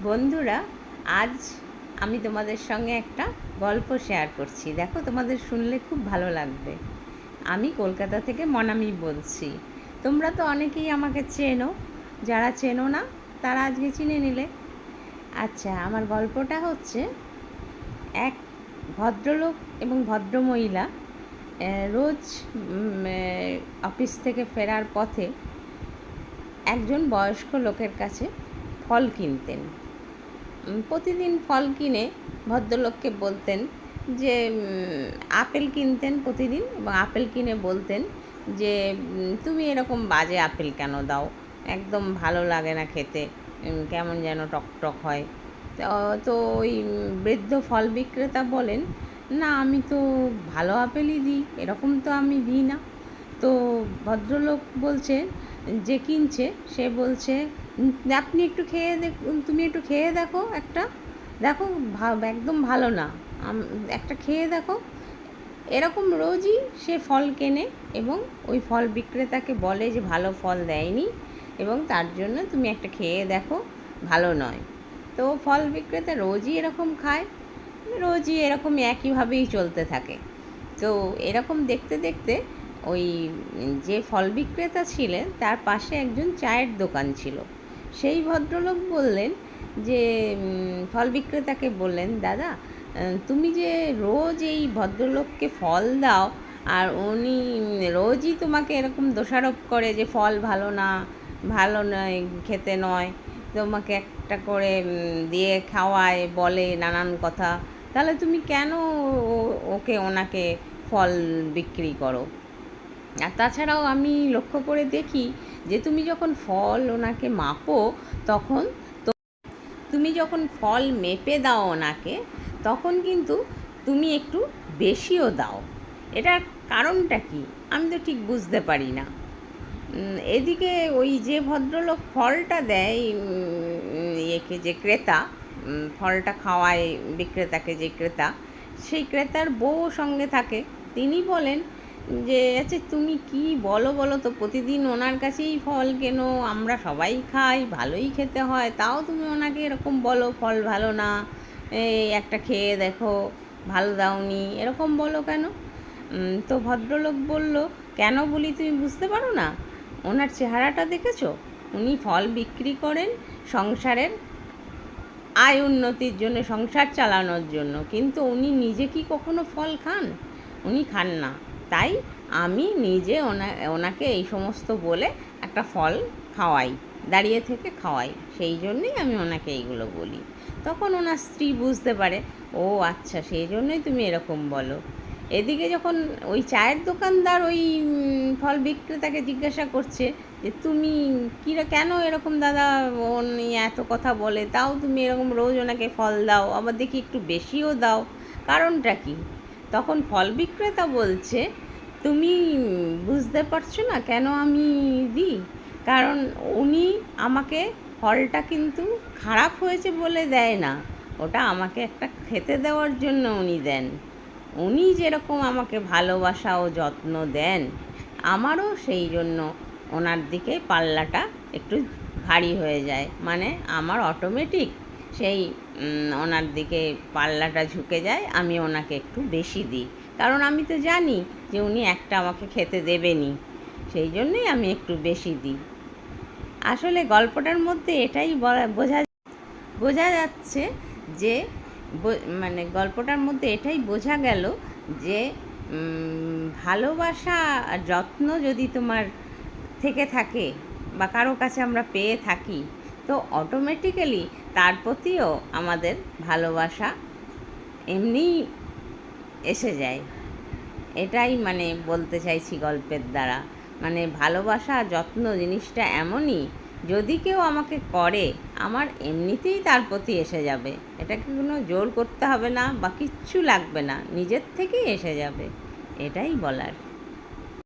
বন্ধুরা, আজ আমি তোমাদের সঙ্গে একটা গল্প শেয়ার করছি। দেখো, তোমাদের শুনলে খুব ভালো লাগবে। আমি কলকাতা থেকে মনামি বলছি। তোমরা তো অনেকেই আমাকে চেনো, যারা চেনো না তারা আজকে চিনে নিলে। আচ্ছা, আমার গল্পটা হচ্ছে এক ভদ্রলোক এবং ভদ্রমহিলা রোজ অফিস থেকে ফেরার পথে একজন বয়স্ক লোকের কাছে ফল কিনতেন। প্রতিদিন ফল কিনে ভদ্রলোককে বলতেন যে আপেল কিনতেন প্রতিদিন, এবং আপেল কিনে বলতেন যে তুমি এরকম বাজে আপেল কেন দাও, একদম ভালো লাগে না খেতে, কেমন যেন টকটক হয়। তো ওই বৃদ্ধ ফল বিক্রেতা বলেন, না আমি তো ভালো আপেলই দিই, এরকম তো আমি দিই না। তো ভদ্রলোক বলছেন, যে কিনছে সে বলছে, আপনি একটু খেয়ে দেখুন, তুমি একটু খেয়ে দেখো, একটা দেখো একদম ভালো না, একটা খেয়ে দেখো। এরকম রোজই সে ফল কেনে এবং ওই ফল বিক্রেতাকে বলে যে ভালো ফল দেয়নি এবং তার জন্য তুমি একটা খেয়ে দেখো, ভালো নয়। তো ফল বিক্রেতা রোজই এরকম খায়, রোজই এরকম একইভাবেই চলতে থাকে। তো এরকম দেখতে দেখতে ওই যে ফল বিক্রেতা ছিলেন তার পাশে একজন চায়ের দোকান ছিল। সেই ভদ্রলোক বললেন যে ফল বিক্রেতাকে বললেন, দাদা তুমি যে রোজ এই ভদ্রলোককে ফল দাও আর উনি রোজই তোমাকে এরকম দোষারোপ করে যে ফল ভালো না, ভালো নয়, খেতে নয়, তোমাকে একটা করে দিয়ে খাওয়ায়, বলে নানান কথা, তাহলে তুমি কেন ওনাকে ফল বিক্রি করো? আর তাছাড়াও আমি লক্ষ্য করে দেখি যে তুমি যখন ফল ওনাকে মাপো, তখন তুমি যখন ফল মেপে দাও ওনাকে, তখন কিন্তু তুমি একটু বেশিও দাও। এটার কারণটা কি আমি তো ঠিক বুঝতে পারি না। এদিকে ওই যে ভদ্রলোক ফলটা দেয়, একে যে ক্রেতা ফলটা খাওয়ায় বিক্রেতাকে, যে ক্রেতা, সেই ক্রেতার বউ সঙ্গে থাকে। তিনি বলেন যে আচ্ছা তুমি কি বলো বলো তো, প্রতিদিন ওনার কাছেই ফল কেনো, আমরা সবাই খাই, ভালোই খেতে হয়, তাও তুমি ওনাকে এরকম বলো ফল ভালো না, এই একটা খেয়ে দেখো, ভালো দাওনি, এরকম বলো কেন? তো ভদ্রলোক বলল, কেন বলি তুমি বুঝতে পারো না? ওনার চেহারাটা দেখেছো? উনি ফল বিক্রি করেন সংসারের আয় উন্নতির জন্য, সংসার চালানোর জন্য, কিন্তু উনি নিজে কি কখনো ফল খান? উনি খান না। তাই আমি নিজে ওনাকে এই সমস্ত বলে একটা ফল খাওয়াই, দাঁড়িয়ে থেকে খাওয়াই, সেই জন্যই আমি ওনাকে এইগুলো বলি। তখন ওনার স্ত্রী বুঝতে পারে, ও আচ্ছা, সেই জন্যই তুমি এরকম বলো। এদিকে যখন ওই চায়ের দোকানদার ওই ফল বিক্রেতাকে জিজ্ঞাসা করছে যে তুমি কেন এরকম দাদা, উনি এত কথা বলে, তাও তুমি এরকম রোজ ওনাকে ফল দাও, আবার দেখি একটু বেশিও দাও, কারণটা কি? তখন ফল বিক্রেতা বলছে, তুমি বুঝতে পারছো না কেন আমি দিই? কারণ উনি আমাকে ফলটা কিন্তু খারাপ হয়েছে বলে দেয় না, ওটা আমাকে একটা খেতে দেওয়ার জন্য উনি দেন। উনি যেরকম আমাকে ভালোবাসা ও যত্ন দেন, আমারও সেই জন্য ওনার দিকে পাল্লাটা একটু ভারী হয়ে যায়, মানে আমার অটোমেটিক সেই ওনার দিকে পাল্লাটা ঝুঁকে যায়, আমি ওনাকে একটু বেশি দিই, কারণ আমি তো জানি যে উনি একটা আমাকে খেতে দেবেনই, সেই জন্যই আমি একটু বেশি দিই। আসলে গল্পটার মধ্যে এটাই বোঝা যাচ্ছে যে মানে গল্পটার মধ্যে এটাই বোঝা গেল যে ভালোবাসা আর যত্ন যদি তোমার থেকে থাকে বা কারো কাছে আমরা পেয়ে থাকি, তো অটোমেটিক্যালি তার প্রতিও আমাদের ভালোবাসা এমনিই এসে যায়। এটাই মানে বলতে চাইছি গল্পের দ্বারা। মানে ভালোবাসা যত্ন জিনিসটা এমনই, যদি কেউ আমাকে করে, আমার এমনিতেই তার প্রতি এসে যাবে, এটাকে কোনো জোর করতে হবে না বা কিচ্ছু লাগবে না, নিজের থেকেই এসে যাবে, এটাই বলার।